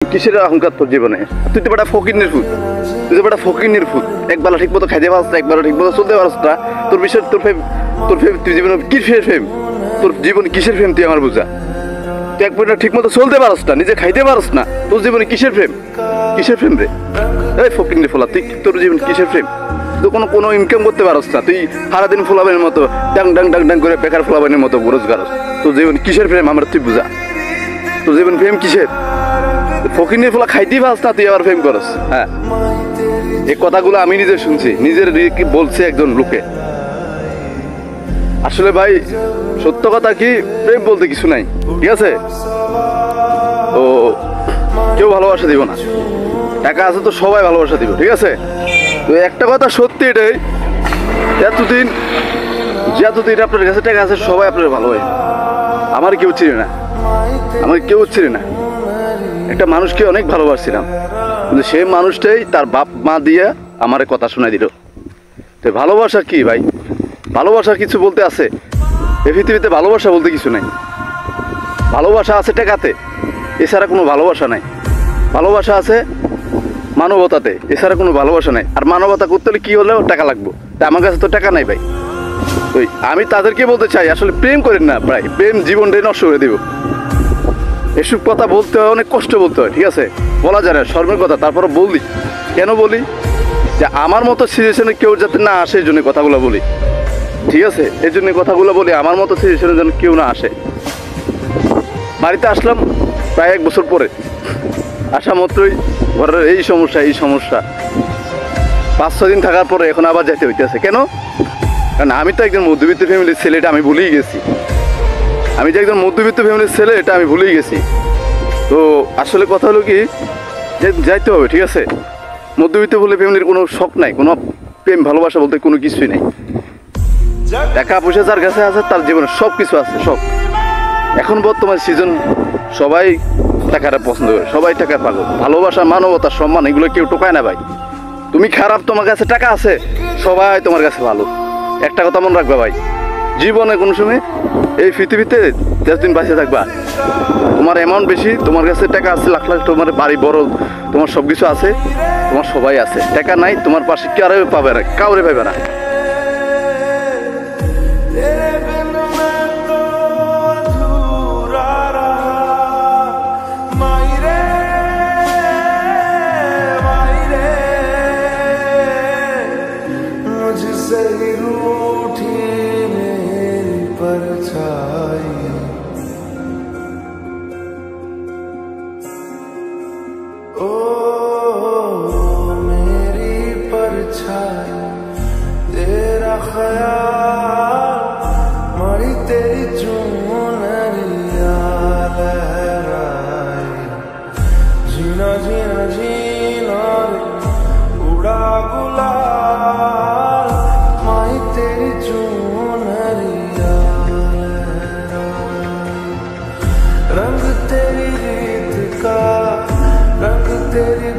কিসের অহংকার তোর জীবনে? তুই তো বেটা ফকির ফুট, তুই তো বেটা ফকির ফুট। একবেলা ঠিক মতো খাইতে পারস না, একবেলা ঠিক মতো চলতে পারস না। তোর বিষয় তোর ফেম, তুই জীবনে কিসের ফেম? তোর জীবনে কিসের ফেম তুই আমার বুঝা? তুই একবেলা ঠিক মতো চলতে পারস না, নিজে খাইতে পারস না, তোর জীবনে কিসের ফেম? কিসের ফেম রে? এই ফকির ফোলা, তুই তোর জীবনে কিসের ফেম? তুই কোনো ইনকাম করতে পারস না, তুই সারাদিন ফোলাবানের মতো ডাং ডাং ডাং ডাং করে বেকার ফোলাবানের মতো রোজগার। তোর জীবন কিসের ফেম আমার তুই বুঝা? তোর জীবন ফেম কিসের? ফকির ফোলা খাইতেই পারস না, তুই আবার ফেম করস। হ্যাঁ, এই কথাগুলো আমি নিজে শুনছি, নিজের বলছে একজন লোকে। আসলে ভাই সত্য কথা কি, প্রেম বলতে কিছু নাই, ঠিক আছে? তো কেউ ভালোবাসা দিব না, টাকা আছে তো সবাই ভালোবাসা দিব, ঠিক আছে? তো একটা কথা সত্যি এটাই, যতদিন আপনার কাছে টাকা আছে সবাই আপনার ভালোবাসে। আমার কেউ চিনে না, একটা মানুষকে অনেক ভালোবাসছিলাম, কিন্তু সেই মানুষটাই তার বাপ মা দিয়ে আমার কথা শোনাই দিল। তো ভালোবাসা কি ভাই? ভালোবাসা কিছু বলতে আছে? এই পৃথিবীতে ভালোবাসা বলতে কিছু নাই। ভালোবাসা আছে টাকাতে, এছাড়া কোনো ভালোবাসা নাই। ভালোবাসা আছে মানবতাতে, এছাড়া কোনো ভালোবাসা নাই। আর মানবতা করতে হলে কি হলেও টাকা লাগবে, তা আমার কাছে তো টাকা নাই ভাই। তো আমি তাদেরকে বলতে চাই, আসলে প্রেম করেন না ভাই, প্রেম জীবনটাই নষ্ট করে দেব। এসব কথা বলতে হয়, অনেক কষ্ট বলতে হয়, ঠিক আছে? বলা যায় না শর্মের কথা, তারপরে বলি। কেন বলি? যে আমার মতো সিচুয়েশনে কেউ যাতে না আসে, এই জন্য কথাগুলো বলি, ঠিক আছে? এই জন্য কথাগুলো বলি, আমার মতো সিচুয়েশনে যেন কেউ না আসে। বাড়িতে আসলাম প্রায় 1 বছর পরে, আসা মাত্রই ঘরের এই সমস্যা 5-6 দিন থাকার পরে এখন আবার যাইতে হইতেছে। কেন? কারণ আমি তো একজন মধ্যবিত্ত ফ্যামিলির ছেলে, এটা আমি ভুলেই গেছি। আমি যে একজন মধ্যবিত্ত ফ্যামিলির ছেলে, এটা আমি ভুলেই গেছি। তো আসলে কথা হলো কি, যে যাইতে হবে, ঠিক আছে? মধ্যবিত্ত বলে ফ্যামিলির কোনো শখ নাই, কোনো প্রেম ভালোবাসা বলতে কোনো কিছুই নাই। টাকা পয়সা যার কাছে আছে তার জীবনে সব কিছু আছে, সব। এখন বর্তমান সিজন সবাই টাকাটা পছন্দ করে, সবাই টাকার পাগল। ভালোবাসা, মানবতা, সম্মান এগুলো কেউ টোকায় না ভাই। তুমি খারাপ, তোমার কাছে টাকা আছে, সবাই তোমার কাছে ভালো। একটা কথা মনে রাখবা ভাই, জীবনে কোনো সময় এই পৃথিবীতে যতদিন বাঁচে থাকবা, তোমার অ্যামাউন্ট বেশি, তোমার কাছে টাকা আছে লাখ লাখ, তোমার বাড়ি বড়, তোমার সব কিছু আছে, তোমার সবাই আছে। টাকা নাই, তোমার পাশে কাউরে পাবে না, কাউরে পাবে না। तेरा ख्याल मारी तेरी चुनरिया लहराए, जीना जीना जीना उड़ा गुलाल, मारी तेरी चुनरिया लहराए, रंग तेरी रीत का, रंग तेरी